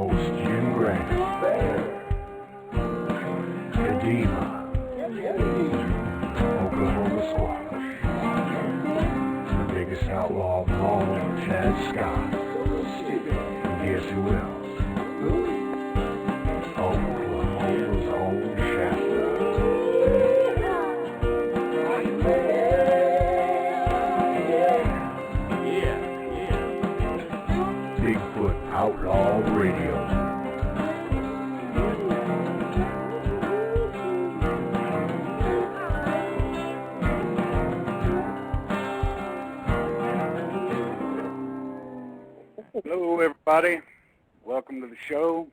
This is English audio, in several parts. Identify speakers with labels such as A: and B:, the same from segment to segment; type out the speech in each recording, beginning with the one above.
A: host, Jim Grant, Edema, OklahomaSquatch, the biggest outlaw of all, Chad Scott, and guess who else? Oklahoma's own Shasta. Bigfoot Outlaw Radio.
B: Hello, everybody. Welcome to the show.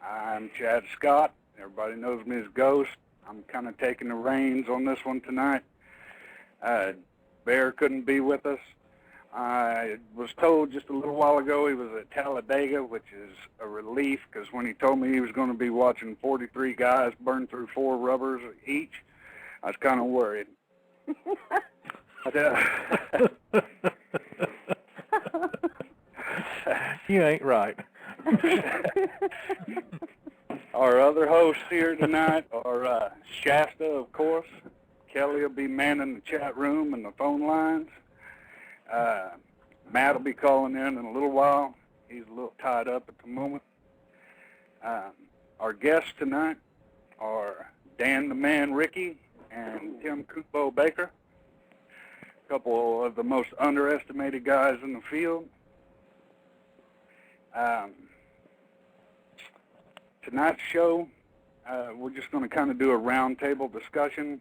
B: I'm Chad Scott. Everybody knows me as Ghost. I'm kind of taking the reins on this one tonight. Bear couldn't be with us. I was told just a little while ago he was at Talladega, which is a relief, because when he told me he was going to be watching 43 guys burn through 4 rubbers each, I was kind of worried.
C: You ain't right.
B: Our other hosts here tonight are Shasta, of course. Kelly will be manning the chat room and the phone lines. Matt will be calling in a little while. He's a little tied up at the moment. Our guests tonight are Dan the Man Ricke and Tim Coonbo Baker, a couple of the most underestimated guys in the field. Tonight's show, we're just going to kind of do a roundtable discussion.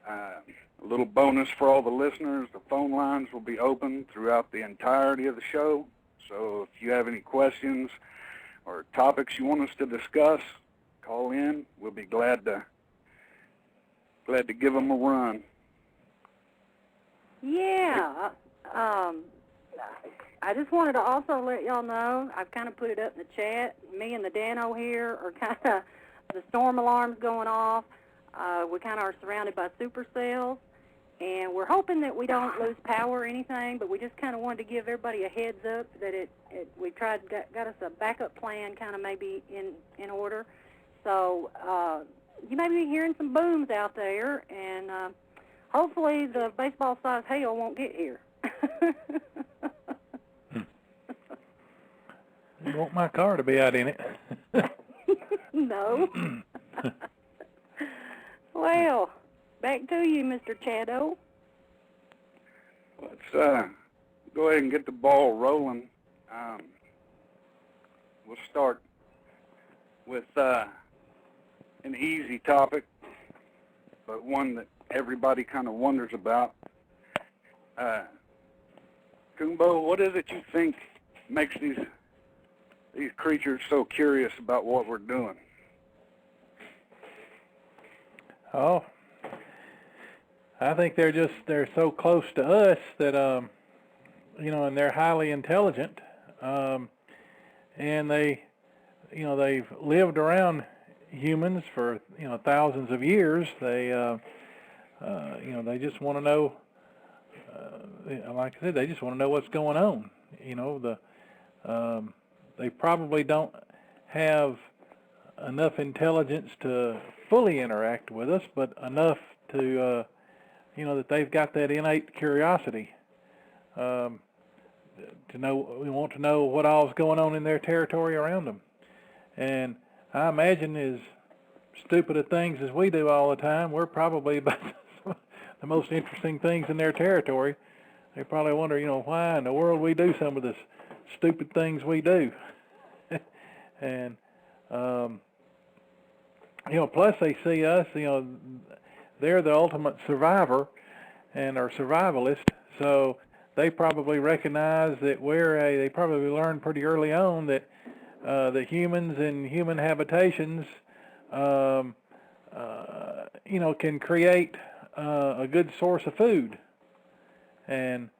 B: A little bonus for all the listeners, the phone lines will be open throughout the entirety of the show. So if you have any questions or topics you want us to discuss, call in. We'll be glad to give them a run.
D: Yeah. I just wanted to also let y'all know, I've kind of put it up in the chat, me and the Dano here are kind of, the storm alarm's going off. We kind of are surrounded by supercells, and we're hoping that we don't lose power or anything, but we just kind of wanted to give everybody a heads up that we got us a backup plan kind of maybe in order. So you may be hearing some booms out there, and hopefully the baseball-sized hail won't get here.
C: You want my car to be out in it?
D: No. Well, back to you, Mr. Chado.
B: Let's go ahead and get the ball rolling. We'll start with an easy topic, but one that everybody kind of wonders about. Coonbo, what is it you think makes these creatures so curious about what we're doing?
C: Oh, I think they're so close to us that, and they're highly intelligent, and they've lived around humans for, thousands of years. They just want to know, like I said, they just want to know what's going on. They probably don't have enough intelligence to fully interact with us, but enough to, that they've got that innate curiosity to know. We want to know what all's going on in their territory around them. And I imagine, as stupid of things as we do all the time, we're probably about the most interesting things in their territory. They probably wonder, why in the world we do some of the stupid things we do. And plus they see us, they're the ultimate survivor and are survivalist, so they probably recognize that they probably learned pretty early on that the humans in human habitations, can create a good source of food. And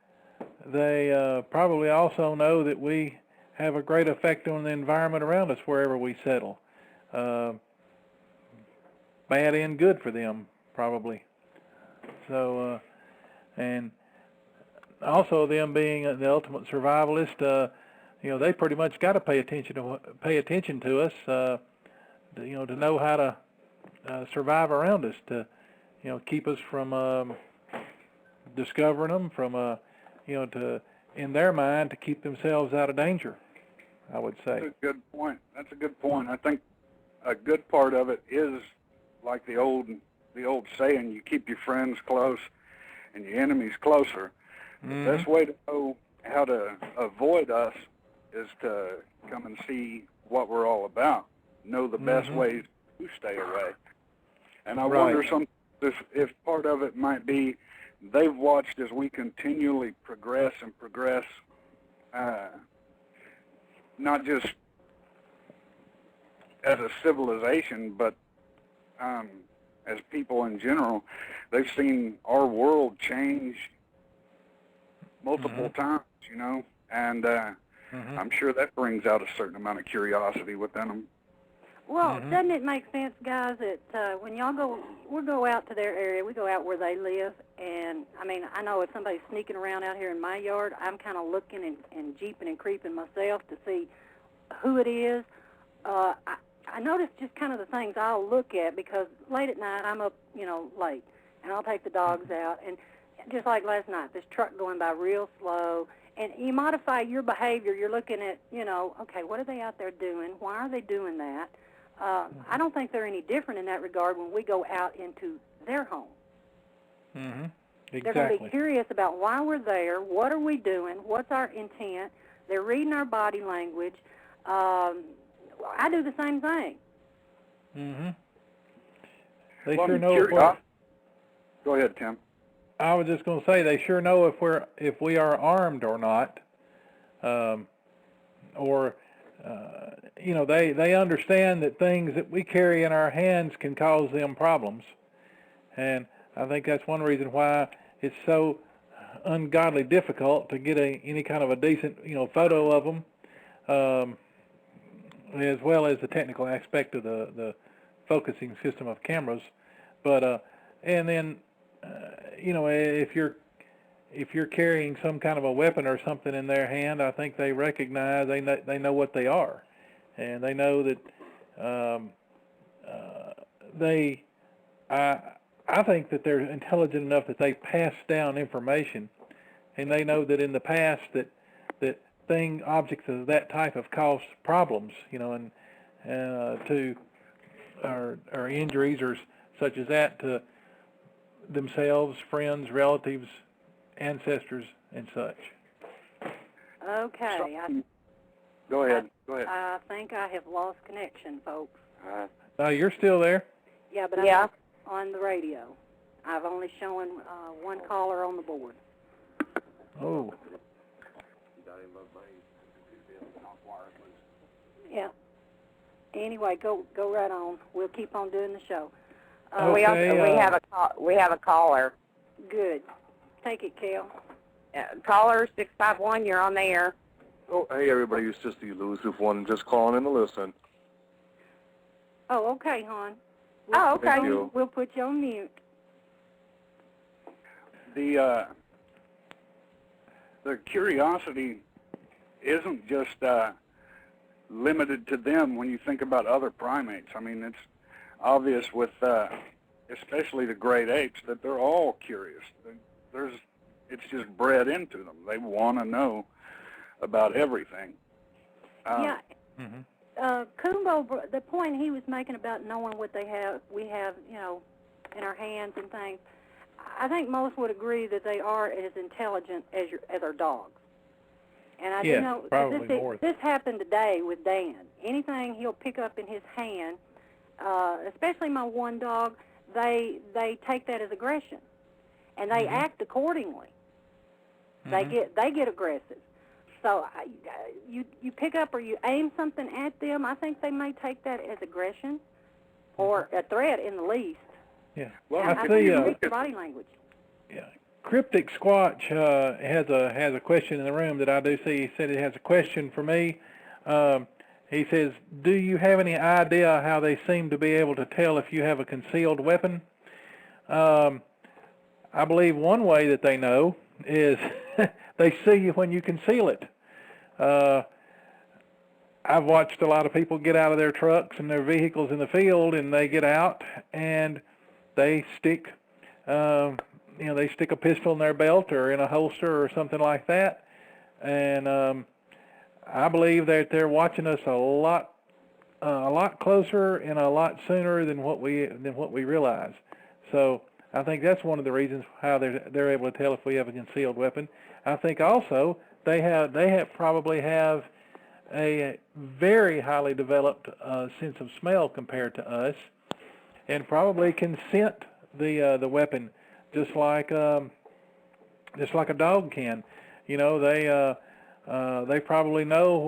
C: they probably also know that we have a great effect on the environment around us wherever we settle. Bad and good for them, probably. So, and also them being the ultimate survivalist, they pretty much got to pay attention to us, to know how to survive around us, to keep us from discovering them, from to in their mind to keep themselves out of danger, I would say.
B: That's a good point. That's a good point. I think a good part of it is like the old saying: you keep your friends close and your enemies closer.
C: Mm-hmm.
B: The best way to know how to avoid us is to come and see what we're all about. Know the best ways to stay away. And I wonder if part of it might be they've watched as we continually progress, not just as a civilization, but as people in general. They've seen our world change multiple times, and I'm sure that brings out a certain amount of curiosity within them.
D: Well, doesn't it make sense, guys, that when we go out to their area, we go out where they live, and, I know if somebody's sneaking around out here in my yard, I'm kind of looking and jeeping and creeping myself to see who it is. I notice just kind of the things I'll look at, because late at night I'm up, late, and I'll take the dogs out, and just like last night, this truck going by real slow, and you modify your behavior. You're looking at, okay, what are they out there doing? Why are they doing that? I don't think they're any different in that regard when we go out into their home.
C: Mm-hmm. Exactly.
D: They're going to be curious about why we're there, what are we doing, what's our intent. They're reading our body language. I do the same thing.
C: Mm-hmm. They sure know.
B: Go ahead, Tim.
C: I was just going to say they sure know if we are armed or not, they understand that things that we carry in our hands can cause them problems, and I think that's one reason why it's so ungodly difficult to get any kind of a decent photo of them, as well as the technical aspect of the focusing system of cameras, but and then if you're carrying some kind of a weapon or something in their hand, I think they recognize they know what they are, and they know that I think that they're intelligent enough that they pass down information, and they know that in the past that objects of that type have caused problems, and to or injuries or such as that to themselves, friends, relatives, ancestors, and such.
D: Okay.
B: Go ahead.
D: I think I have lost connection, folks.
C: You're still there?
D: Yeah, but I'm not on the radio. I've only shown one caller on the board.
C: Oh.
D: Yeah. Anyway, go right on. We'll keep on doing the show.
C: Okay,
E: we have a caller.
D: Good. Take it, Kel.
E: Caller 651, you're on the air.
F: Oh, hey everybody, it's just the elusive one, just calling in to listen.
D: Oh, okay, hon.
E: Okay.
D: We'll put you on mute.
B: The curiosity isn't just limited to them when you think about other primates. It's obvious with especially the great apes that they're all curious. It's just bred into them. They want to know about everything.
D: Coonbo, the point he was making about knowing what we have, in our hands and things, I think most would agree that they are as intelligent as our dogs. And I do know this happened today with Dan. Anything he'll pick up in his hand, especially my one dog, they take that as aggression, and they act accordingly. They get aggressive. So you pick up or you aim something at them, I think they may take that as aggression or a threat in the least.
C: Yeah.
D: Well, I think you read the body language.
C: Yeah. Cryptic Squatch has a question in the room that I do see. He said he has a question for me. He says, do you have any idea how they seem to be able to tell if you have a concealed weapon? I believe one way that they know is they see you when you conceal it. I've watched a lot of people get out of their trucks and their vehicles in the field, and they get out and they stick, they stick a pistol in their belt or in a holster or something like that. And I believe that they're watching us a lot closer and a lot sooner than what we realize. So I think that's one of the reasons how they're able to tell if we have a concealed weapon. I think also they probably have a very highly developed sense of smell compared to us, and probably can scent the weapon just like a dog can. They probably know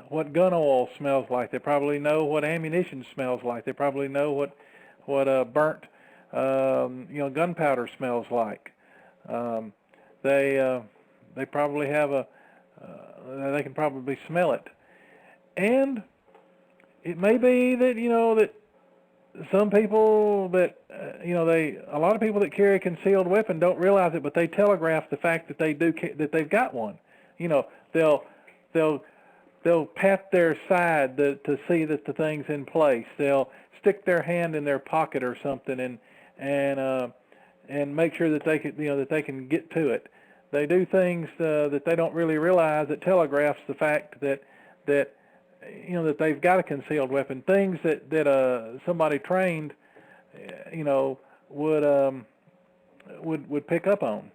C: what gun oil smells like. They probably know what ammunition smells like. They probably know what burnt gunpowder smells like. They probably have they can probably smell it. And it may be that, that some people that, a lot of people that carry a concealed weapon don't realize it, but they telegraph the fact that that they've got one. They'll pat their side to see that the thing's in place. They'll stick their hand in their pocket or something and make sure that they can get to it. They do things that they don't really realize that telegraphs the fact that that they've got a concealed weapon. Things that somebody trained, would pick up on.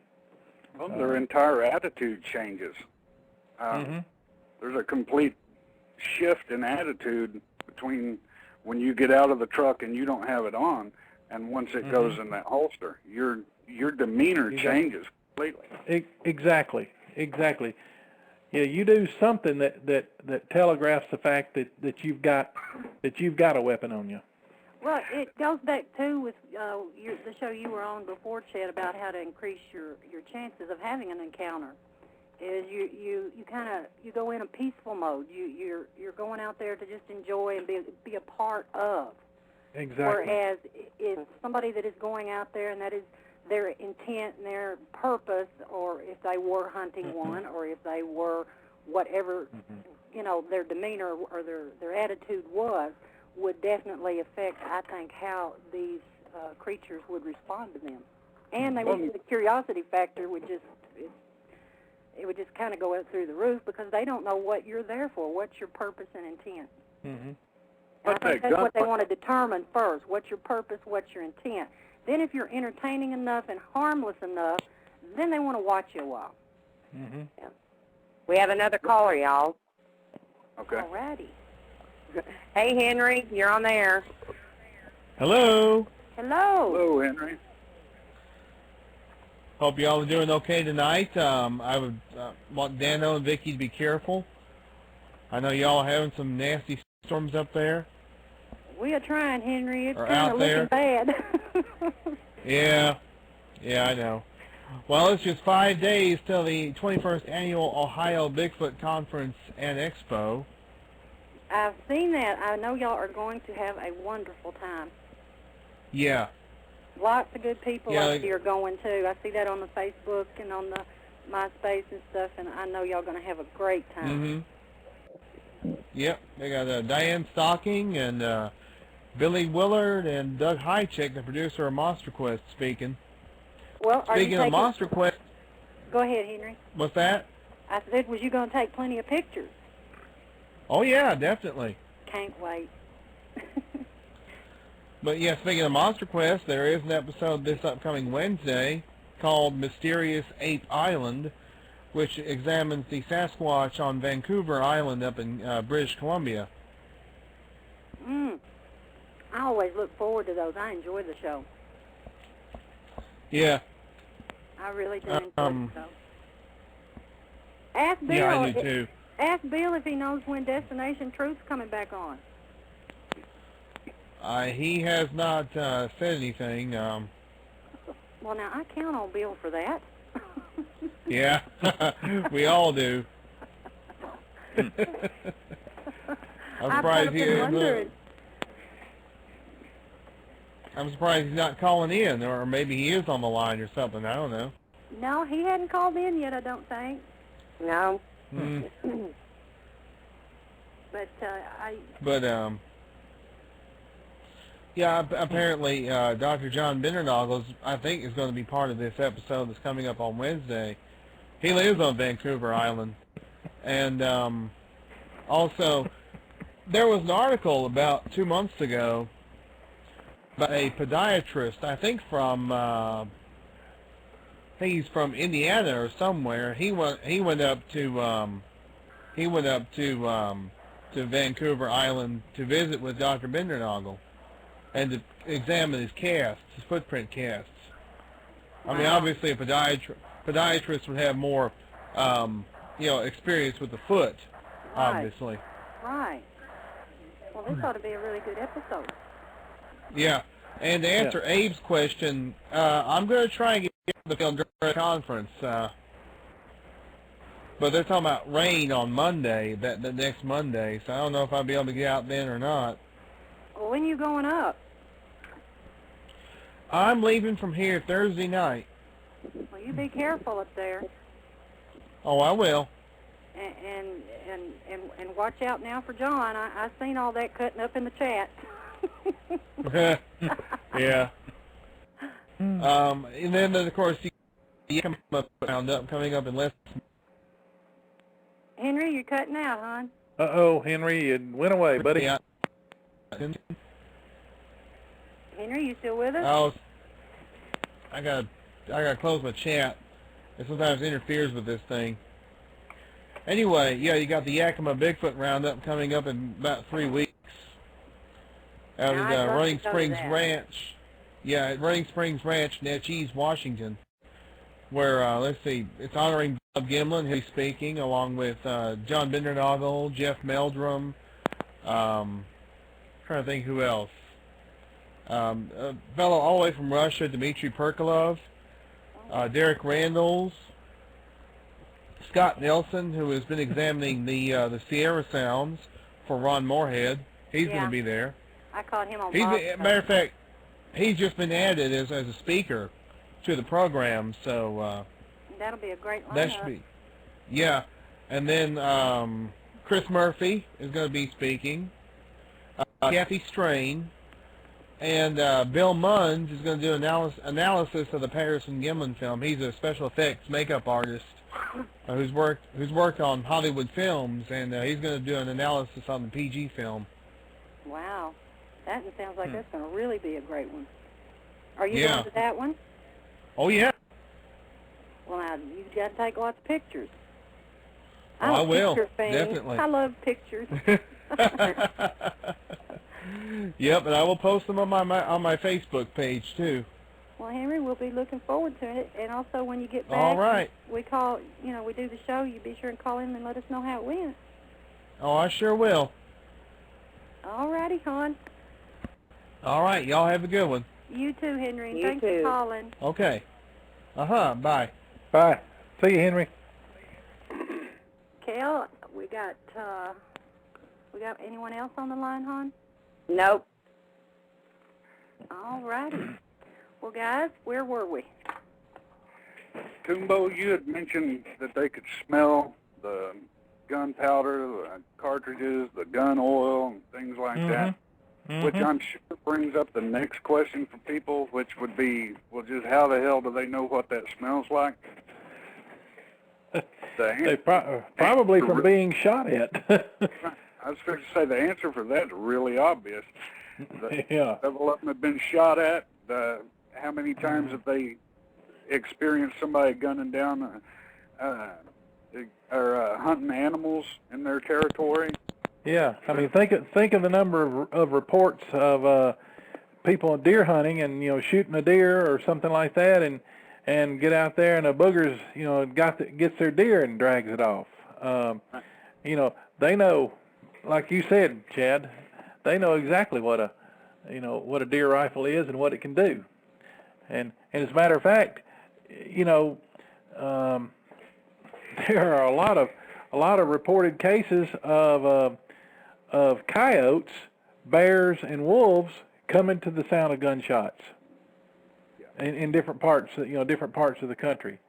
B: Well, their entire attitude changes. There's a complete shift in attitude between when you get out of the truck and you don't have it on, and once it goes in that holster, your demeanor changes completely.
C: Exactly. Yeah, you do something that telegraphs the fact that you've got a weapon on you.
D: Well, it goes back too with the show you were on before, Chad, about how to increase your chances of having an encounter. Is you go in a peaceful mode. You're going out there to just enjoy and be a part of.
C: Exactly.
D: Whereas if somebody that is going out there and that is their intent and their purpose, or if they were hunting one, or if they were whatever, their demeanor or their attitude would definitely affect, I think, how these creatures would respond to them. And the curiosity factor would just kind of go up through the roof, because they don't know what you're there for. What's your purpose and intent? And I think that's what they want to determine first. What's your purpose? What's your intent? Then if you're entertaining enough and harmless enough, then they want to watch you a while.
E: Yeah. We have another caller, y'all.
B: Okay.
D: All righty.
E: Hey, Henry, you're on the air.
G: Hello.
B: Hello, Henry.
G: Hope y'all are doing okay tonight. I would want Dano and Vicky to be careful. I know y'all are having some nasty storms up there.
D: We are trying, Henry. It's
G: Or
D: kind
G: out
D: of
G: there.
D: looking bad.
G: Yeah, I know. Well, it's just 5 days till the 21st Annual Ohio Bigfoot Conference and Expo.
D: I've seen that. I know y'all are going to have a wonderful time.
G: Yeah.
D: Lots of good people
G: Yeah,
D: up here going, too. I see that on the Facebook and on the MySpace and stuff, and I know y'all going to have a great time.
G: Yep, they got Diane Stocking and Billy Willard and Doug Hychick, the producer of Monster Quest, speaking.
D: Well,
G: Speaking of Monster Quest...
D: Go ahead, Henry.
G: What's that?
D: I said, was you going to take plenty of pictures?
G: Oh, yeah, definitely.
D: Can't wait.
G: But, yeah, speaking of Monster Quest, there is an episode this upcoming Wednesday called Mysterious Ape Island, which examines the Sasquatch on Vancouver Island up in British Columbia.
D: I always look forward to those. I enjoy the show.
G: Yeah.
D: I really do enjoy the show. Ask Bill.
G: Yeah, I do too.
D: Ask Bill if he knows when Destination Truth's coming back on.
G: He has not said anything.
D: Well, now, I count on Bill for that.
G: Yeah, we all do. I'm surprised I'm surprised he's not calling in, or maybe he is on the line or something. I don't know.
D: No, he hadn't called in yet, I don't think.
E: No.
D: But
G: yeah, apparently Dr. John Bindernaggles, I think, is going to be part of this episode that's coming up on Wednesday. He lives on Vancouver Island. And also, there was an article about 2 months ago about a podiatrist, I think he's from Indiana or somewhere. He went up to Vancouver Island to visit with Dr. Bindernagel and to examine his casts, his footprint casts. I mean, obviously a podiatrist would have more, experience with the foot, obviously.
D: Right. Well, this ought to be a really good episode.
G: Yeah. And to answer Abe's question, I'm going to try and get the film during the conference. But they're talking about rain on Monday, the next Monday, so I don't know if I'll be able to get out then or not.
D: Well, when are you going up?
G: I'm leaving from here Thursday night.
D: Well, you be careful up there.
G: Oh, I will.
D: And watch out now for John. I seen all that cutting up in the chat.
G: Yeah. And then, of course, you come up coming up in less.
D: Henry, you're cutting out, hon.
C: Uh-oh, Henry, you went away, buddy.
G: Yeah.
D: Henry, you still with us?
G: I gotta close my chat. It sometimes interferes with this thing. Anyway, yeah, you got the Yakima Bigfoot Roundup coming up in about 3 weeks out at Running Springs Ranch. Yeah, at Running Springs Ranch, Natchez, Washington, where, let's see, it's honoring Bob Gimlin, who's speaking, along with John Bindernagel, Jeff Meldrum, trying to think who else. A fellow all the way from Russia, Dmitry Perkolov, Derek Randalls, Scott Nelson, who has been examining the Sierra Sounds for Ron Moorhead. He's going to be there.
D: I caught him on
G: Matter of fact, he's just been added as a speaker to the program, so
D: that'll be a great lineup.
G: That should be, yeah. And then Chris Murphy is going to be speaking. Kathy Strain and Bill Munns is going to do analysis of the Patterson Gimlin film. He's a special effects makeup artist who's worked on Hollywood films, and he's going to do an analysis on the PG film.
D: Wow, that sounds like that's going to really be a great one. Are you going to that one?
G: Oh yeah.
D: Well, now you've got to take lots of pictures.
G: I will,
D: picture fan.
G: definitely.
D: I love pictures.
G: Yep, and I will post them on my Facebook page too.
D: Well, Henry, we'll be looking forward to it. And also, when you get back,
G: all right,
D: we do the show. You be sure and call in and let us know how it went.
G: Oh, I sure will.
D: All righty, hon.
G: All right, y'all have a good one.
D: You too, Henry.
E: You
D: Thanks
E: too.
D: for calling.
G: Okay. Bye.
C: Bye. See you, Henry.
D: Kel, we got anyone else on the line, hon?
E: Nope.
D: All righty. Well, guys, where were we?
B: Coonbo, you had mentioned that they could smell the gunpowder, the cartridges, the gun oil, and things like that, which I'm sure brings up the next question for people, which would be, well, just how the hell do they know what that smells like?
C: Probably from being shot at.
B: I was going to say the answer for that is really obvious.
C: Yeah.
B: Several of them have been shot at. How many times have they experienced somebody gunning down or hunting animals in their territory?
C: Yeah, I mean, think of the number of reports of people deer hunting and shooting a deer or something like that, and get out there and a booger's gets their deer and drags it off. They know, like you said, Chad, they know exactly what a deer rifle is and what it can do. And as a matter of fact, there are a lot of reported cases of coyotes, bears, and wolves coming to the sound of gunshots in different parts of the country.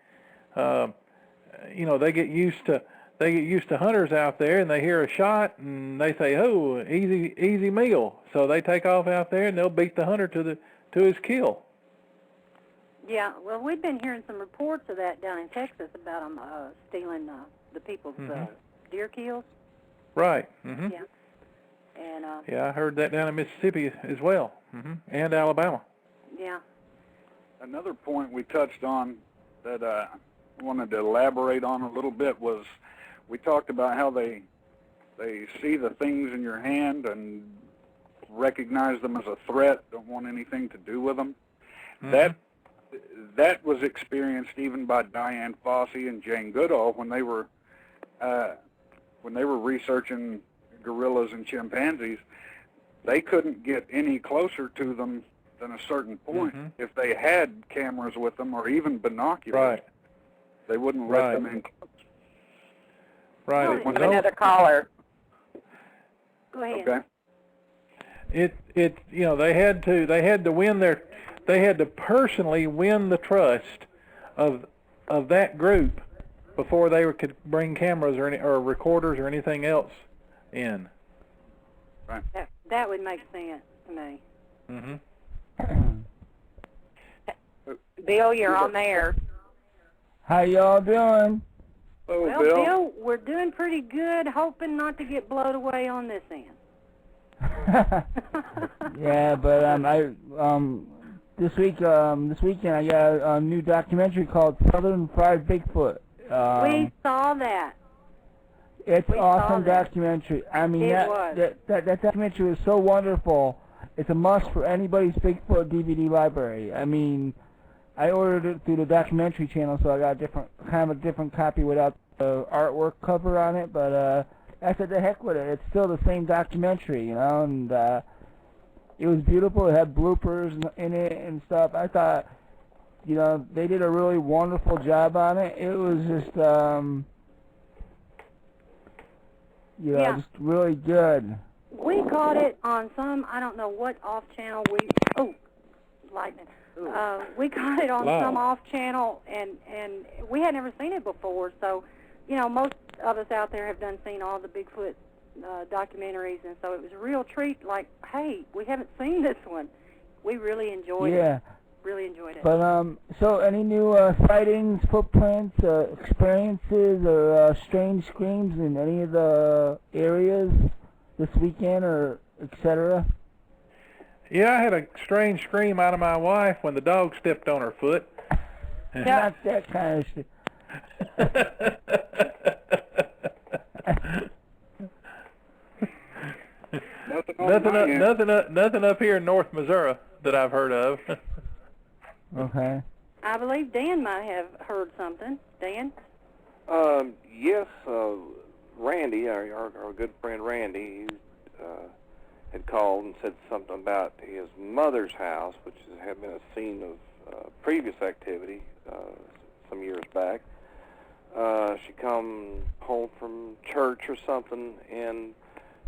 C: They get used to they get used to hunters out there, and they hear a shot, and they say, "Oh, easy meal." So they take off out there, and they'll beat the hunter to his kill.
D: Yeah, well, we've been hearing some reports of that down in Texas about them stealing the people's deer kills.
C: Right. Mm-hmm.
D: Yeah. And
C: yeah, I heard that down in Mississippi as well, and Alabama.
D: Yeah.
B: Another point we touched on that I wanted to elaborate on a little bit was we talked about how they see the things in your hand and recognize them as a threat, don't want anything to do with them. Mm-hmm. That was experienced even by Diane Fossey and Jane Goodall when they were researching gorillas and chimpanzees. They couldn't get any closer to them than a certain point. If they had cameras with them or even binoculars, they wouldn't let them in close.
E: We have another caller.
D: Go ahead.
B: Okay.
C: They had to personally win the trust of that group before they could bring cameras or recorders or anything else in.
B: Right.
D: That would make sense to me.
C: Mm-hmm.
E: Bill, you're on there.
H: How y'all doing?
B: Oh,
D: well, Bill, we're doing pretty good, hoping not to get blown away on this end.
H: Yeah, but this weekend I got a new documentary called Southern Fried Bigfoot.
D: We saw that.
H: It's an awesome documentary. I mean, that documentary was so wonderful. It's a must for anybody's Bigfoot DVD library. I mean, I ordered it through the documentary channel, so I got a different copy without the artwork cover on it. But I said, the heck with it. It's still the same documentary, and it was beautiful. It had bloopers in it and stuff. I thought, they did a really wonderful job on it. It was just, just really good.
D: We caught it on some, I don't know what off channel lightning. We caught it on some off channel, and we had never seen it before. So, most of us out there have seen all the Bigfoot documentaries, and so it was a real treat. Like, hey, we haven't seen this one. We really enjoyed it.
H: Yeah.
D: Really enjoyed it.
H: But so any new sightings, footprints, experiences, or strange screams in any of the areas this weekend, or etc.?
C: Yeah, I had a strange scream out of my wife when the dog stepped on her foot.
H: Not that kind of shit.
C: Nothing up here in North Missouri that I've heard of.
H: Okay.
D: I believe Dan might have heard something. Dan?
F: Yes, Randy, our good friend Randy, had called and said something about his mother's house, which had been a scene of previous activity some years back. She come home from church or something and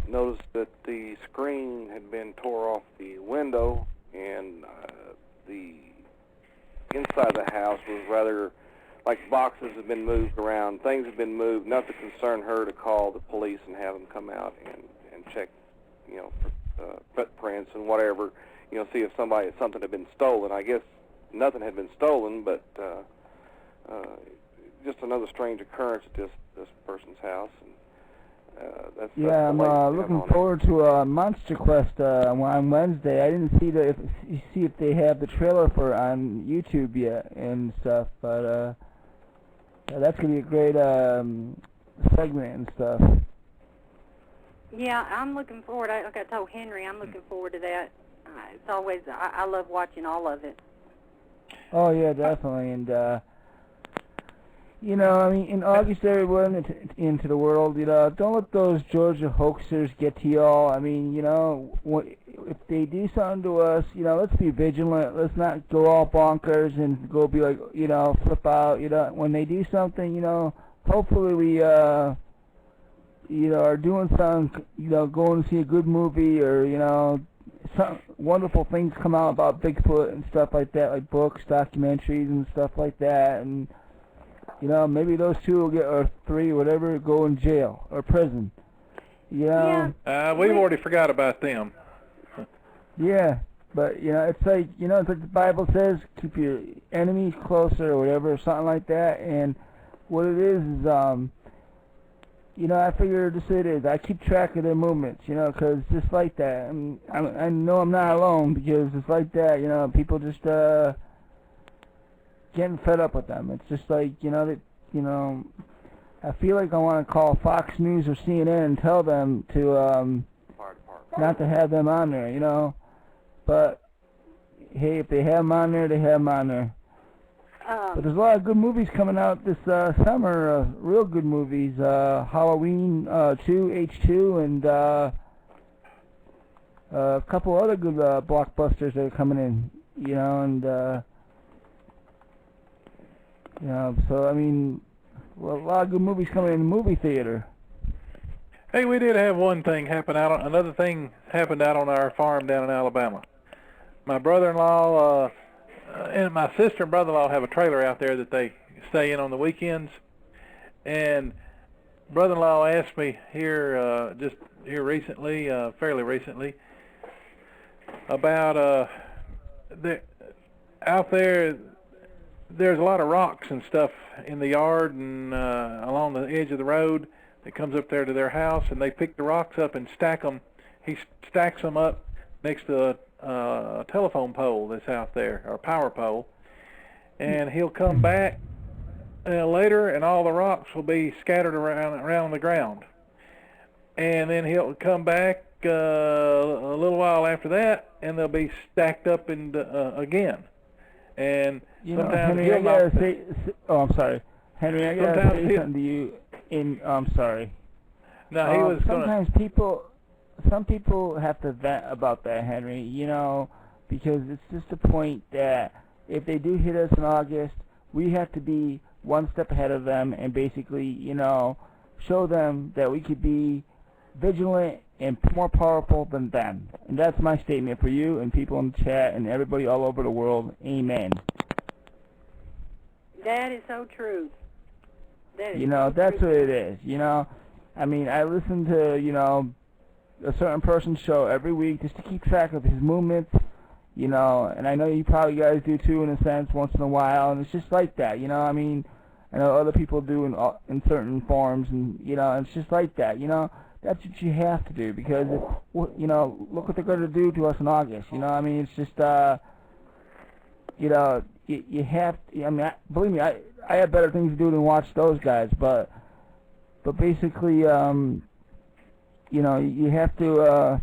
F: noticed that the screen had been tore off the window, and the inside the house was rather like boxes had been moved around, things had been moved, enough to concern her to call the police and have them come out and check, for footprints and whatever, see if something had been stolen. I guess nothing had been stolen, but just another strange occurrence at this person's house. And
H: I'm looking forward to Monster Quest on Wednesday. I didn't see if they have the trailer for it on YouTube yet and stuff, but that's gonna be a great segment and stuff.
D: Yeah, I'm looking forward. Like I told Henry, I'm looking forward to that. It's always I love watching all of it.
H: Oh yeah, definitely, and in August, everyone into the world, don't let those Georgia hoaxers get to y'all. I mean, if they do something to us, let's be vigilant. Let's not go all bonkers and go be like, flip out. When they do something, hopefully we, are doing something, going to see a good movie or, some wonderful things come out about Bigfoot and stuff like that, like books, documentaries and stuff like that, and You know, maybe those 2 will get, or 3, whatever, go in jail or prison. You know?
D: Yeah.
C: We've already forgot about them.
H: Yeah, but, you know, it's like the Bible says, keep your enemies closer or whatever, something like that. And what it is, you know, I figure just it is. I keep track of their movements, you know, because just like that, I know I'm not alone, because it's like that, you know, people just getting fed up with them. It's just like, you know, that, you know, I feel like I want to call Fox News or CNN and tell them to not to have them on there, you know. But hey, if they have them on there, they have them on there. But there's a lot of good movies coming out this summer, real good movies. Halloween 2, H2, and a couple other good blockbusters that are coming in, you know, and you know, so I mean, well, a lot of good movies coming in the movie theater.
C: Hey, we did have one thing happen another thing happened out on our farm down in Alabama. My brother-in-law and my sister and brother-in-law have a trailer out there that they stay in on the weekends. And brother-in-law asked me here, just here recently, fairly recently, about out there. There's a lot of rocks and stuff in the yard and along the edge of the road that comes up there to their house, and they pick the rocks up and stack them. He stacks them up next to a telephone pole that's out there, or a power pole, and he'll come back later, and all the rocks will be scattered around the ground. And then he'll come back a little while after that, and they'll be stacked up again. And
H: you know, Henry, I gotta say, I'm sorry. Henry, I gotta say something to you. I'm sorry.
C: No, he was
H: sometimes some people have to vent about that, Henry, you know, because it's just a point that if they do hit us in August, we have to be one step ahead of them and basically, you know, show them that we could be vigilant and more powerful than them. And that's my statement for you and people in the chat and everybody all over the world. Amen.
D: That is so true.
H: You know, that's what it is, you know. I mean, I listen to, you know, a certain person's show every week just to keep track of his movements, you know, and I know you probably guys do too in a sense once in a while, and it's just like that, you know. I mean, I know other people do in certain forms, and, you know, it's just like that, you know. That's what you have to do, because, you know, look what they're going to do to us in August, you know. I mean, it's just, you know, you have to, I mean, believe me, I have better things to do than watch those guys, but basically, you know, you have to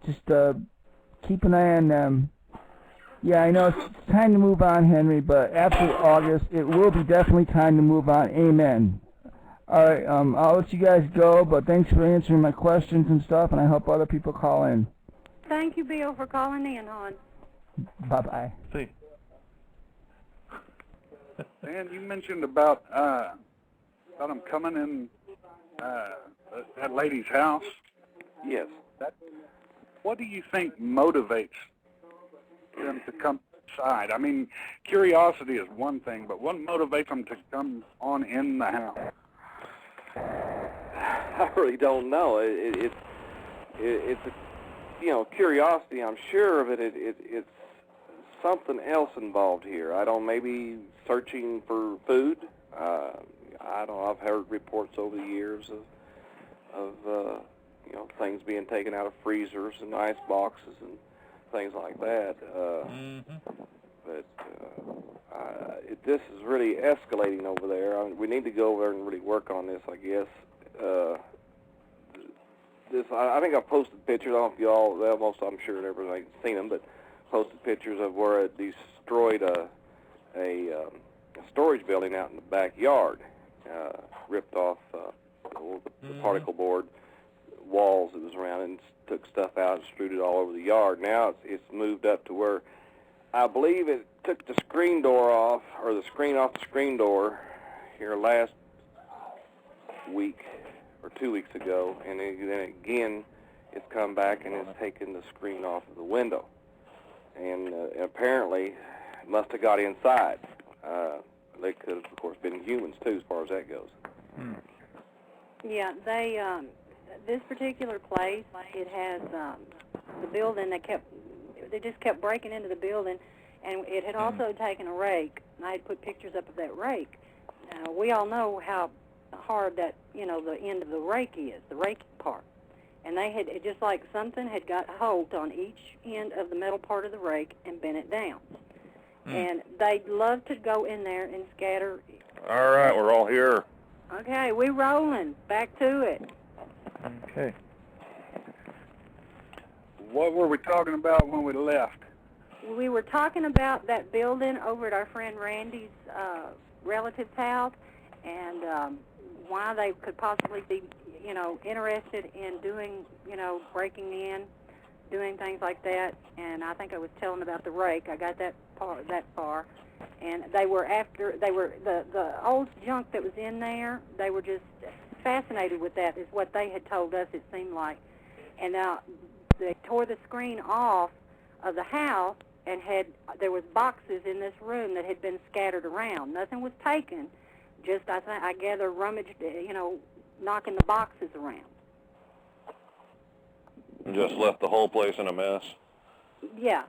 H: just keep an eye on them. Yeah, I know it's time to move on, Henry, but after August, it will be definitely time to move on. Amen. All right, I'll let you guys go, but thanks for answering my questions and stuff, and I hope other people call in.
D: Thank you, Bill, for calling in, hon.
H: Bye-bye.
C: See.
B: Dan, you mentioned about them coming in that lady's house.
F: Yes.
B: What do you think motivates them to come inside? I mean, curiosity is one thing, but what motivates them to come on in the house?
F: I really don't know. It's you know, curiosity. I'm sure of it. It's something else involved here. I don't. Maybe searching for food. I don't. I've heard reports over the years of you know, things being taken out of freezers and ice boxes and things like that. But this is really escalating over there. We need to go over there and really work on this, I guess. I think I posted pictures. I don't know if you all, well, most I'm sure everybody's seen them, but posted pictures of where it destroyed a storage building out in the backyard, ripped off the particle board walls that was around and took stuff out and strewed it all over the yard. Now it's moved up to where I believe it took the screen door off, or the screen off the screen door here last week or 2 weeks ago, and then again it's come back and it's taken the screen off of the window. And apparently it must have got inside. They could have, of course, been humans, too, as far as that goes.
D: Yeah, they, this particular place, it has the building, they just kept breaking into the building, and it had also taken a rake. And I had put pictures up of that rake. We all know how hard that, the end of the rake is, the raking part. And they had, it just like something had got hold on each end of the metal part of the rake and bent it down. And they'd love to go in there and scatter.
I: All right, we're all here.
D: Okay, we rolling. Back to it.
C: Okay.
B: What were we talking about when we left?
D: We were talking about that building over at our friend Randy's relative's house, and why they could possibly be, interested in doing, breaking in, doing things like that. And I think I was telling about the rake. I got that far. And they were the old junk that was in there, they were just fascinated with that, is what they had told us, it seemed like. And now they tore the screen off of the house, and there was boxes in this room that had been scattered around. Nothing was taken, just I gather rummaged, knocking the boxes around.
I: Just left the whole place in a mess.
D: Yeah.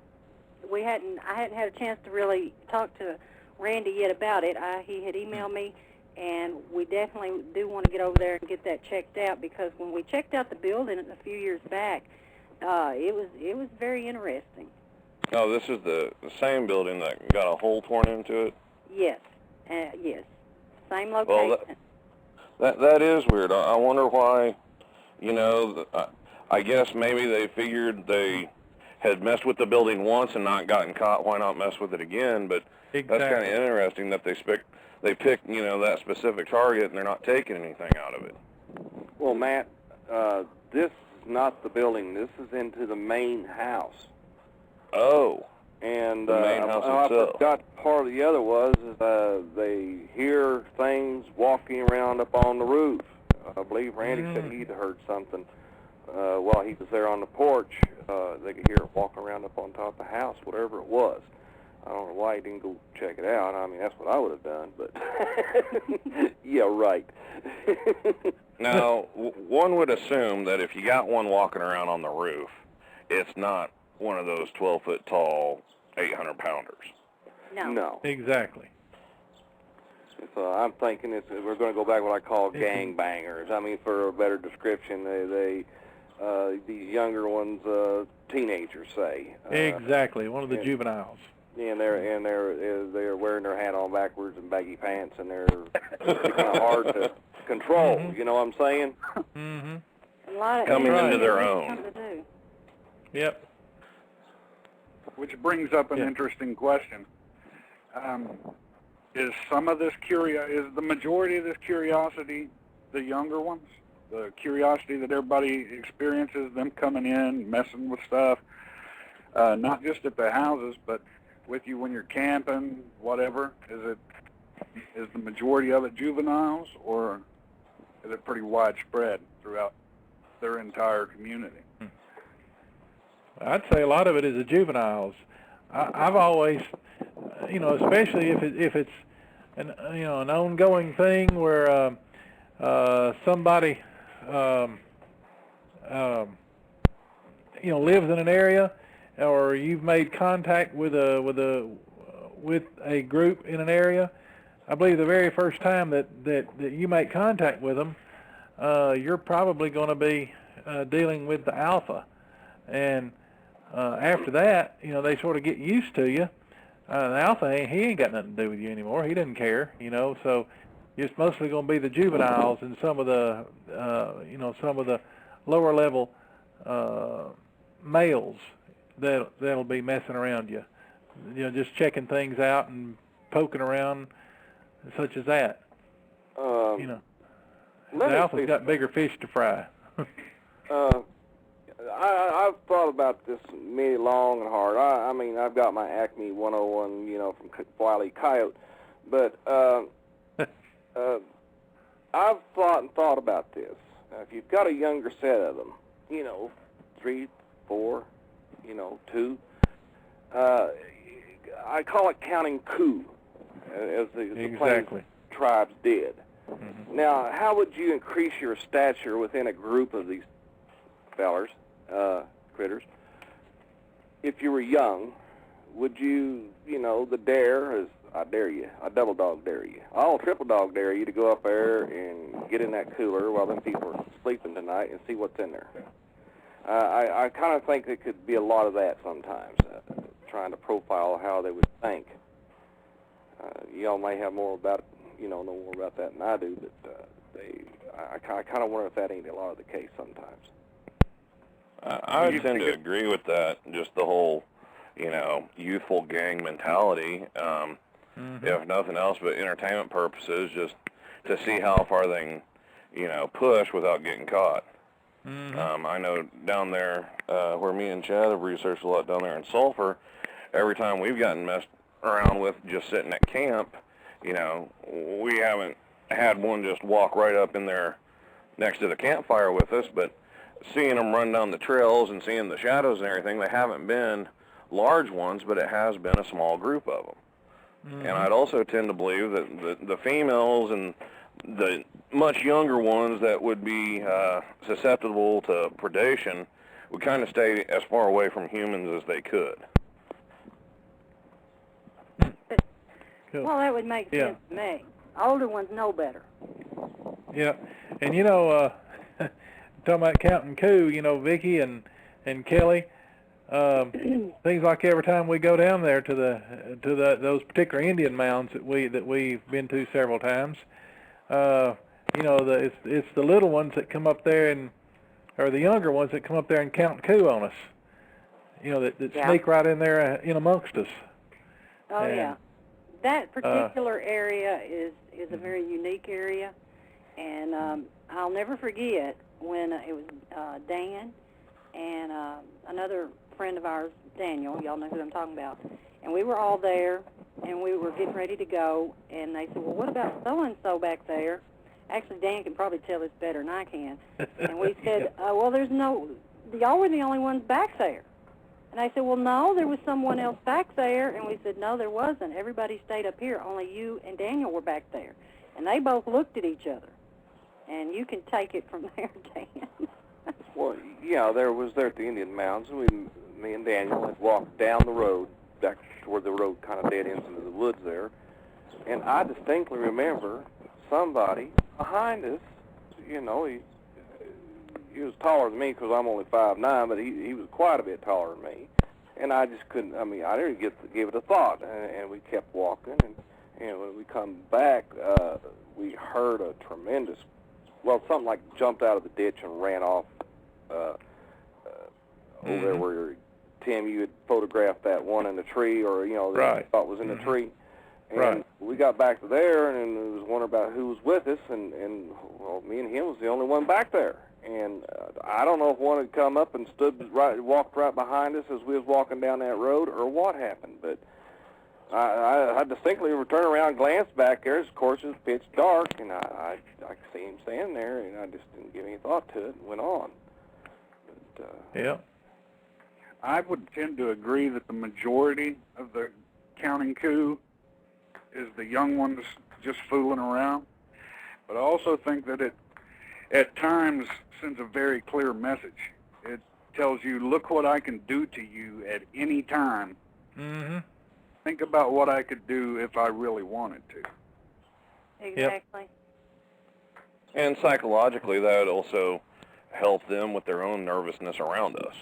D: I hadn't had a chance to really talk to Randy yet about it. He had emailed me, and we definitely do want to get over there and get that checked out, because when we checked out the building a few years back, it was very interesting.
I: Oh, this is the same building that got a hole torn into it?
D: Yes, yes, same location.
I: Well, that is weird. I wonder why. I guess maybe they figured they had messed with the building once and not gotten caught. Why not mess with it again? But
C: exactly.
I: That's kind of interesting that they picked that specific target and they're not taking anything out of it.
F: Well, Matt, this is not the building. This is into the main house.
I: Oh.
F: And
I: the main house
F: I
I: itself.
F: forgot part of the other was they hear things walking around up on the roof. I believe Randy said he'd heard something while he was there on the porch. They could hear it walking around up on top of the house, whatever it was. I don't know why he didn't go check it out. I mean, that's what I would have done, but yeah, right.
I: Now, one would assume that if you got one walking around on the roof, it's not one of those 12-foot tall 800-pounders.
F: No.
C: Exactly.
F: So I'm thinking we're going to go back to what I call gangbangers. I mean, for a better description, these younger ones, teenagers, say.
C: Exactly, one of the juveniles.
F: And they're wearing their hat on backwards and baggy pants, and they're kind of hard to control. You know what I'm saying?
C: Mm-hmm.
I: Coming into their own.
C: Yep.
B: Which brings up an interesting question. Is the majority of this curiosity the younger ones? The curiosity that everybody experiences, them coming in, messing with stuff, not just at the houses, but with you when you're camping, whatever. Is the majority of it juveniles, or is it pretty widespread throughout their entire community?
C: I'd say a lot of it is the juveniles. I've always, especially if it's an ongoing thing where somebody lives in an area, or you've made contact with a group in an area. I believe the very first time that you make contact with them, you're probably going to be dealing with the alpha, and after that, they sort of get used to you. The alpha, he ain't got nothing to do with you anymore. He doesn't care, So it's mostly going to be the juveniles and some of the lower level males that'll be messing around you. Just checking things out and poking around, such as that. The alpha's got bigger fish to fry.
F: I've thought about this mighty long and hard. I mean, I've got my Acme 101, from Wile E. Coyote, but I've thought about this. If you've got a younger set of them, 3, 4, 2, I call it counting coup. as the
C: Exactly.
F: Plains tribes did.
C: Mm-hmm.
F: Now, how would you increase your stature within a group of these fellers, critters? If you were young, would you, the dare is, I dare you, I double dog dare you, I'll triple dog dare you to go up there and get in that cooler while them people are sleeping tonight and see what's in there. I kind of think there could be a lot of that sometimes, trying to profile how they would think. Y'all may have more about, know more about that than I do, but I kind of wonder if that ain't a lot of the case sometimes.
I: I would tend to agree with that, just the whole, youthful gang mentality, if nothing else but entertainment purposes, just to see how far they can, push without getting caught. I know down there where me and Chad have researched a lot down there in Sulphur, every time we've gotten messed around with just sitting at camp, we haven't had one just walk right up in there next to the campfire with us, but seeing them run down the trails and seeing the shadows and everything, they haven't been large ones, but it has been a small group of them. And I'd also tend to believe that the females and the much younger ones that would be susceptible to predation would kind of stay as far away from humans as they could.
D: Well, that would make sense to me. Older ones know better.
C: Yeah, and talking about counting coup, Vicky and Kelly, things like every time we go down there to those particular Indian mounds that we've been to several times, it's the little ones that come up there or the younger ones that come up there and count coup on us. That sneak right in there in amongst us.
D: Oh, yeah. That particular area is a very unique area, and I'll never forget when it was Dan and another friend of ours, Daniel, y'all know who I'm talking about, and we were all there, and we were getting ready to go, and they said, well, what about so-and-so back there? Actually, Dan can probably tell this better than I can. And we said, well, y'all were the only ones back there. And I said, well, no, there was someone else back there. And we said, no, there wasn't. Everybody stayed up here. Only you and Daniel were back there. And they both looked at each other. And you can take it from there, Dan.
F: Well, there was there at the Indian Mounds. Me and Daniel had walked down the road, back toward the road, kind of dead ends into the woods there. And I distinctly remember somebody behind us, he was taller than me because I'm only 5'9", but he was quite a bit taller than me. And I just couldn't, I didn't give it a thought. And we kept walking. And when we come back, we heard a tremendous, something like jumped out of the ditch and ran off over there where, Tim, you had photographed that one in the tree, or, that you thought was in the tree. And we got back to there, and it was wondering about who was with us, and me and him was the only one back there. And I don't know if one had come up and walked right behind us as we was walking down that road, or what happened. But I distinctly turned around and glanced back there. Of course, it was pitch dark, and I could see him standing there, and I just didn't give any thought to it and went on. But,
B: I would tend to agree that the majority of the counting coup is the young ones just fooling around. But I also think that it, at times, sends a very clear message. It tells you, look what I can do to you at any time. Think about what I could do if I really wanted to.
D: Exactly.
I: And psychologically, that would also help them with their own nervousness around us.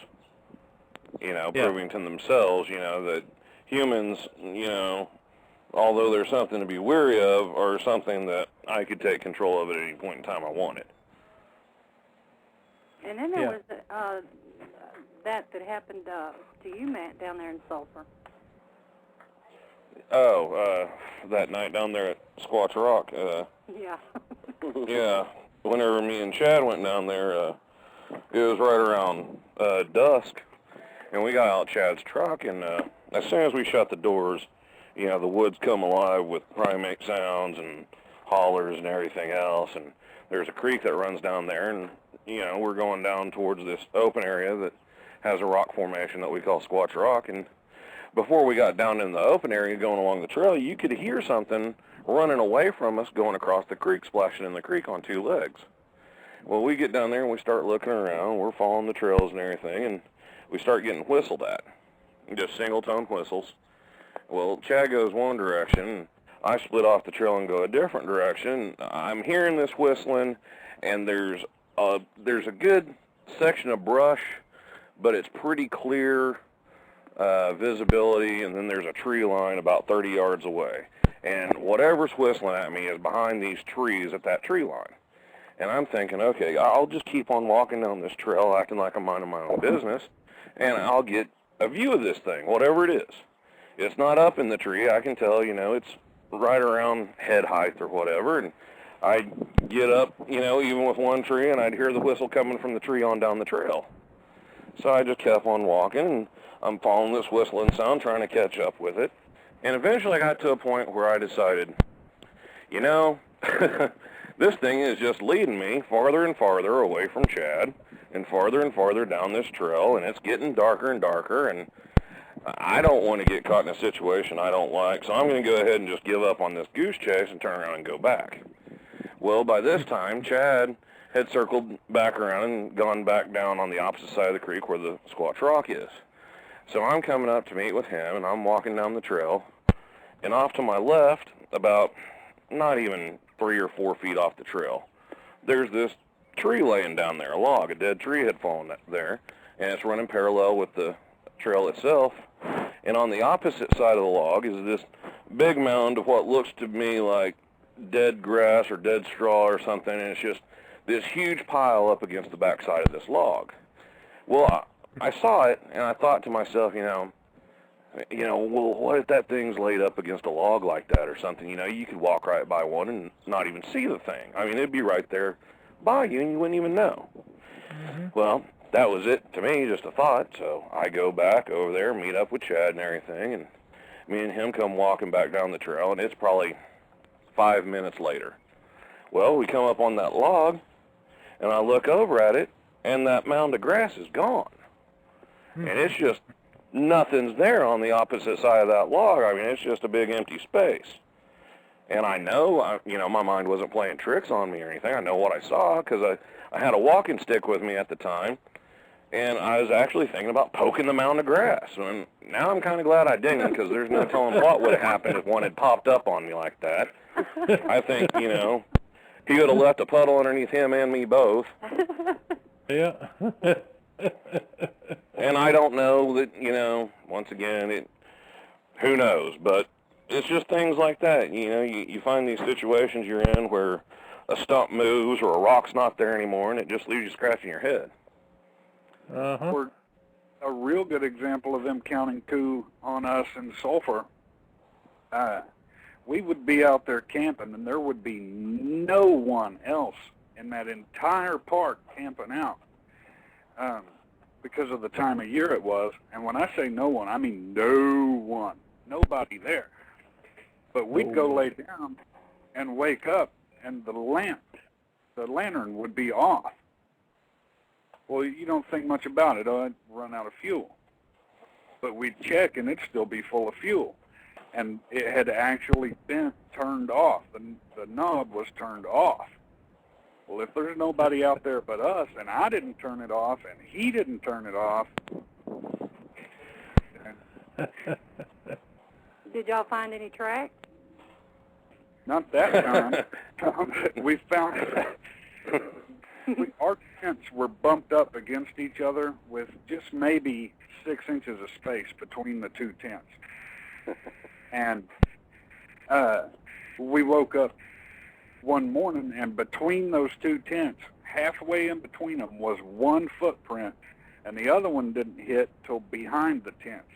I: Proving to themselves, that humans, although there's something to be wary of, are something that I could take control of at any point in time I wanted.
D: And then there was that happened to you, Matt, down there in Sulphur.
I: That night down there at Squatch Rock.
D: Yeah.
I: Whenever me and Chad went down there, it was right around dusk, and we got out Chad's truck, and as soon as we shut the doors, the woods come alive with primate sounds and hollers and everything else, and there's a creek that runs down there, and, we're going down towards this open area that has a rock formation that we call Squatch Rock, and before we got down in the open area going along the trail, you could hear something running away from us going across the creek, splashing in the creek on 2 legs. Well, we get down there and we start looking around. We're following the trails and everything, and we start getting whistled at. Just single-tone whistles. Well, Chad goes one direction. I split off the trail and go a different direction. I'm hearing this whistling, and there's a good section of brush, but it's pretty clear visibility, and then there's a tree line about 30 yards away. And whatever's whistling at me is behind these trees at that tree line. And I'm thinking, okay, I'll just keep on walking down this trail acting like I'm minding my own business, and I'll get a view of this thing, whatever it is. It's not up in the tree. I can tell, it's right around head height or whatever, and I'd get up, even with one tree, and I'd hear the whistle coming from the tree on down the trail. So I just kept on walking, and I'm following this whistling sound, trying to catch up with it. And eventually I got to a point where I decided, this thing is just leading me farther and farther away from Chad and farther down this trail, and it's getting darker and darker, and I don't want to get caught in a situation I don't like, so I'm going to go ahead and just give up on this goose chase and turn around and go back. Well, by this time, Chad had circled back around and gone back down on the opposite side of the creek where the Squatch Rock is. So I'm coming up to meet with him, and I'm walking down the trail, and off to my left, about not even 3 or 4 feet off the trail, there's this tree laying down there, a log. A dead tree had fallen there, and it's running parallel with the trail itself. And on the opposite side of the log is this big mound of what looks to me like dead grass or dead straw or something, and it's just this huge pile up against the backside of this log. Well, I saw it, and I thought to myself, well, what if that thing's laid up against a log like that or something? You could walk right by one and not even see the thing. I mean, it'd be right there by you, and you wouldn't even know. Mm-hmm. Well, that was it to me, just a thought. So I go back over there, meet up with Chad and everything, and me and him come walking back down the trail, and it's probably 5 minutes later. Well, we come up on that log, and I look over at it, and that mound of grass is gone. And it's just, nothing's there on the opposite side of that log. I mean, it's just a big empty space. And I know, my mind wasn't playing tricks on me or anything. I know what I saw because I had a walking stick with me at the time, and I was actually thinking about poking the mound of grass. And now I'm kind of glad I didn't, because there's no telling what would have happened if one had popped up on me like that. I think, he would have left a puddle underneath him and me both.
C: Yeah.
I: And I don't know that, once again, who knows, but it's just things like that. You find these situations you're in where a stump moves or a rock's not there anymore, and it just leaves you scratching your head.
C: Uh-huh.
B: Or a real good example of them counting coup on us in Sulphur, we would be out there camping, and there would be no one else in that entire park camping out. Because of the time of year it was. And when I say no one, I mean no one. Nobody there. But we'd go lay down and wake up, and the lantern would be off. Well, you don't think much about it. Oh, I'd run out of fuel. But we'd check, and it'd still be full of fuel. And it had actually been turned off. The knob was turned off. Well, if there's nobody out there but us, and I didn't turn it off, and he didn't turn it off.
D: Did y'all find any tracks?
B: Not that time. We found our tents were bumped up against each other with just maybe 6 inches of space between the two tents. And we woke up one morning, and between those two tents, halfway in between them, was one footprint, and the other one didn't hit till behind the tents,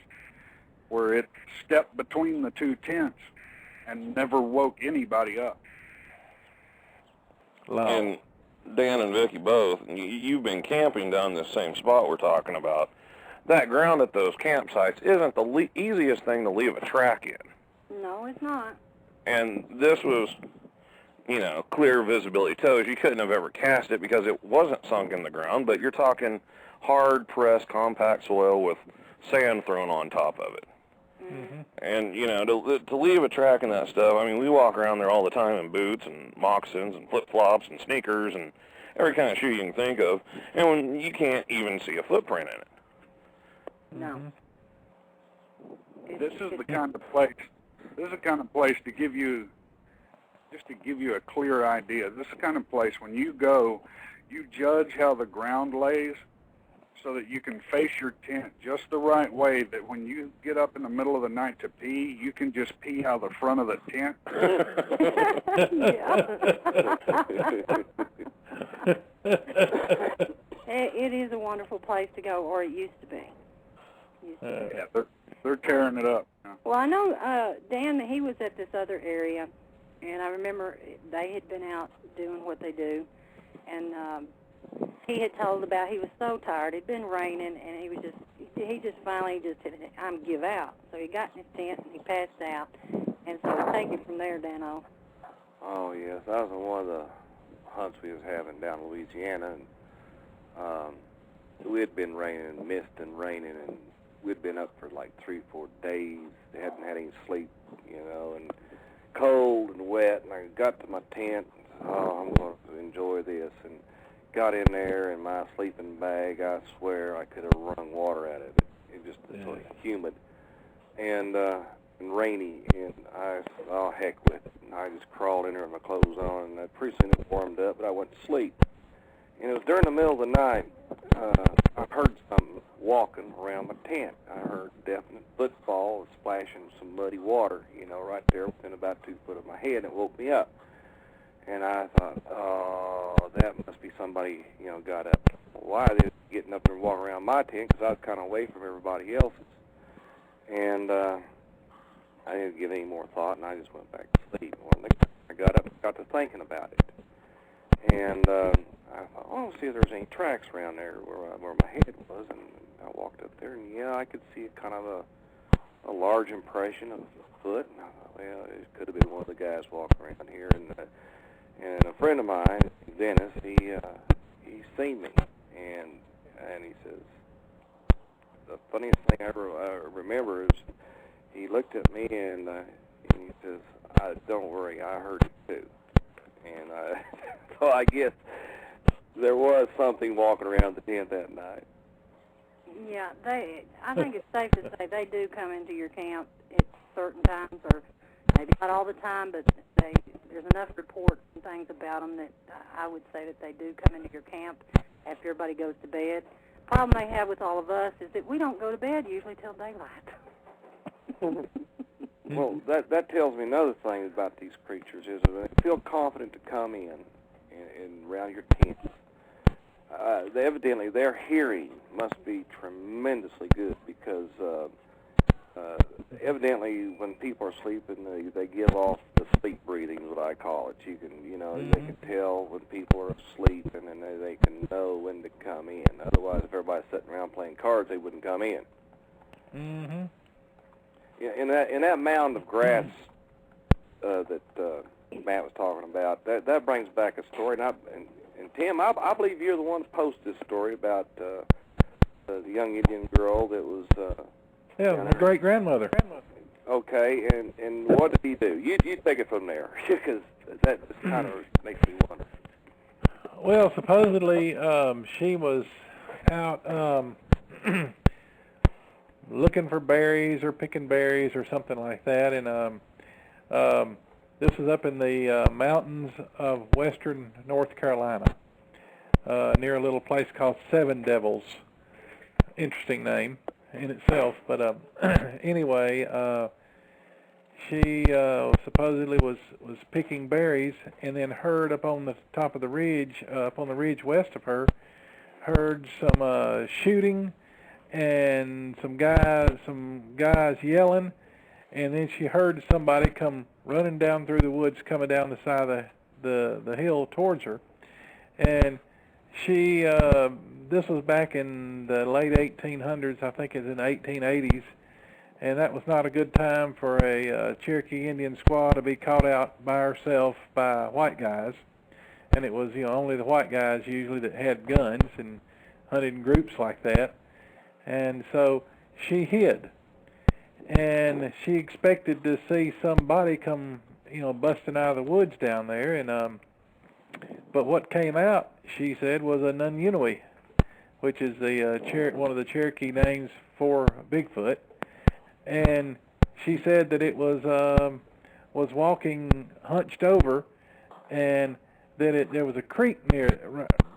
B: where it stepped between the two tents and never woke anybody up.
I: And Dan and Vicky both, you've been camping down this same spot we're talking about. That ground at those campsites isn't the easiest thing to leave a track in.
D: No, it's not.
I: And this was, clear visibility toes. You couldn't have ever cast it because it wasn't sunk in the ground, but you're talking hard-pressed, compact soil with sand thrown on top of it. And, you know, to leave a track in that stuff, I mean, we walk around there all the time in boots and moccasins and flip-flops and sneakers and every kind of shoe you can think of, and when you can't even see a footprint in it.
D: No.
B: This is the kind of place. This is the kind of place to give you, just to give you a clear idea. This is the kind of place when you go, you judge how the ground lays, so that you can face your tent just the right way, that when you get up in the middle of the night to pee, you can just pee out the front of the tent.
D: It is a wonderful place to go, or it used to be.
B: Yeah, they're tearing it up.
D: Well, I know Dan, he was at this other area, and I remember they had been out doing what they do, and he had told about he was so tired. It'd been raining, and he just finally said, "I'm give out." So he got in his tent and he passed out, and so take it from there, Dano.
F: Oh yes, that was one of the hunts we was having down in Louisiana, and we had been raining and mist and raining, and we'd been up for like 3-4 days. They hadn't had any sleep, you know, and cold and wet. And I got to my tent. And, I'm going to enjoy this, and got in there in my sleeping bag. I swear I could have wrung water out of it. It just was so humid and rainy, and I said, "Oh, heck with it." And I just crawled in there with my clothes on, and pretty soon it warmed up, but I went to sleep. And it was during the middle of the night, I heard something walking around my tent. I heard definite footfall splashing some muddy water, you know, right there within about 2 foot of my head. It woke me up. And I thought, oh, that must be somebody, you know, got up. Why are they getting up there and walking around my tent? Because I was kind of away from everybody else's. And I didn't give any more thought, and I just went back to sleep. When I got up and got to thinking about it. And I thought, oh, see if there's any tracks around there where my head was. And I walked up there, and, yeah, I could see a kind of a large impression of a foot. And I thought, well, it could have been one of the guys walking around here. And a friend of mine, Dennis, he seen me, and he says, the funniest thing I remember is he looked at me and he says, "Don't worry, I heard it too." And so I guess there was something walking around the tent that night.
D: Yeah, I think it's safe to say they do come into your camp at certain times, or maybe not all the time, but there's enough reports and things about them that I would say that they do come into your camp after everybody goes to bed. The problem they have with all of us is that we don't go to bed usually till daylight.
F: Well, that tells me another thing about these creatures is that they feel confident to come in around your tent. Evidently, their hearing must be tremendously good because evidently, when people are sleeping, they give off the sleep breathing, is what I call it. You can, you know, they can tell when people are asleep, and then they can know when to come in. Otherwise, if everybody's sitting around playing cards, they wouldn't come in.
C: Mm-hmm.
F: Yeah, in that mound of grass that Matt was talking about, that brings back a story. And Tim, I believe you're the one that posted this story about the young Indian girl that was.
C: Yeah, my great-grandmother.
F: Okay, and what did he do? You take it from there, because that just kind of makes me wonder.
C: Well, supposedly she was out looking for berries or picking berries or something like that, and this was up in the mountains of western North Carolina, near a little place called Seven Devils. Interesting name in itself, but anyway, she supposedly was picking berries, and then heard up on the top of the ridge, up on the ridge west of her, heard some shooting and some guys yelling, and then she heard somebody come running down through the woods, coming down the side of the hill towards her, and she. This was back in the late 1800s, I think it's in the 1880s, and that was not a good time for a Cherokee Indian squaw to be caught out by herself by white guys. And it was, you know, only the white guys usually that had guns and hunted in groups like that. And so she hid. and she expected to see somebody come, busting out of the woods down there, and but what came out, she said, was a Nununui, which is the one of the Cherokee names for Bigfoot, and she said that it was walking hunched over, and that there was a creek near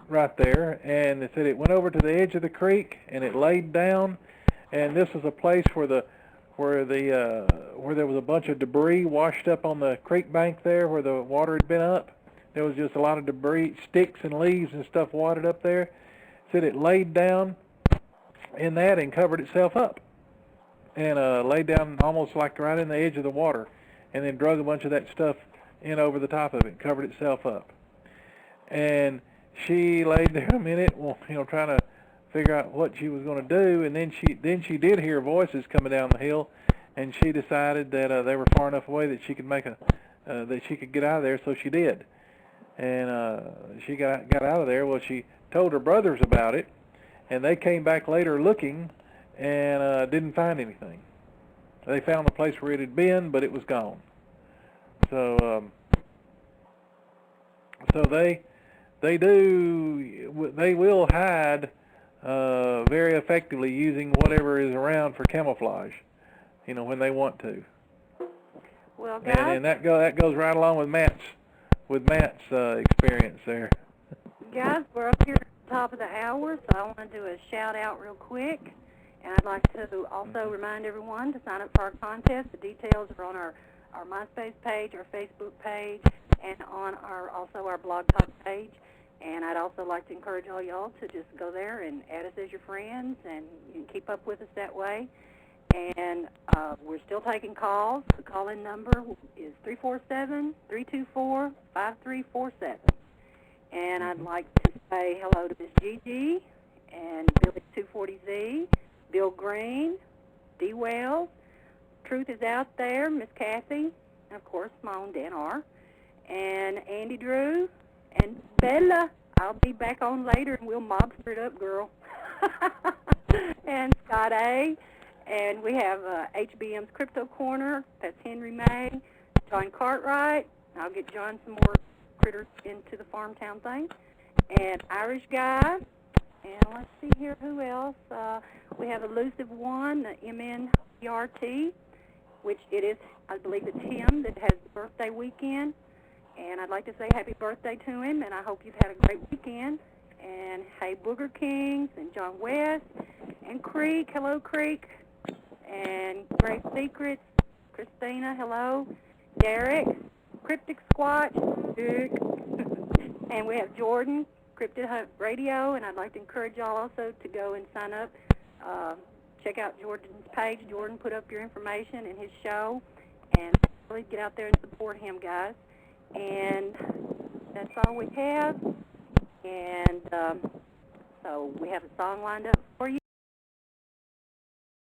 C: right there, and they said it went over to the edge of the creek and it laid down, and this was a place where there was a bunch of debris washed up on the creek bank there where the water had been up. There was just a lot of debris, sticks and leaves and stuff wadded up there. Said it laid down in that and covered itself up, and laid down almost like right in the edge of the water, and then drug a bunch of that stuff in over the top of it and covered itself up. And she laid there a minute, trying to figure out what she was going to do, and then she did hear voices coming down the hill, and she decided that they were far enough away that she could that she could get out of there, so she did. And she got out of there. Well, she told her brothers about it, and they came back later looking and didn't find anything. They found the place where it had been, but it was gone. So they will hide very effectively using whatever is around for camouflage, when they want to.
D: Well, guys,
C: and that goes right along with Matt's experience there.
D: Guys, we're up here at the top of the hour, so I want to do a shout out real quick, and I'd like to also remind everyone to sign up for our contest. The details are on our MySpace page, our Facebook page, and on our Blog Talk page. And I'd also like to encourage all y'all to just go there and add us as your friends, and you can keep up with us that way. And we're still taking calls. The call-in number is 347-324-5347. And I'd like to say hello to Miss Gigi and Billy 240Z, Bill Green, D. Wells. Truth is out there, Miss Kathy, and of course my own Dan R. And Andy Drew and Bella. I'll be back on later and we'll mobster it up, girl. And Scott A. And we have HBM's Crypto Corner. That's Henry May, John Cartwright. I'll get John some more critters into the Farmtown thing. And Irish Guy. And let's see here, who else? We have Elusive One, the MNPRT, which it is, I believe it's him that has the birthday weekend. And I'd like to say happy birthday to him, and I hope you've had a great weekend. And hey, Booger Kings, and John West, and Creek, hello Creek, and Great Secrets, Christina, hello, Derek, Cryptic Squatch, Duke, and we have Jordan, Cryptid Hunt Radio, and I'd like to encourage y'all also to go and sign up. Check out Jordan's page. Jordan put up your information in his show, and really get out there and support him, guys. And that's all we have. And so we have a song lined up for you.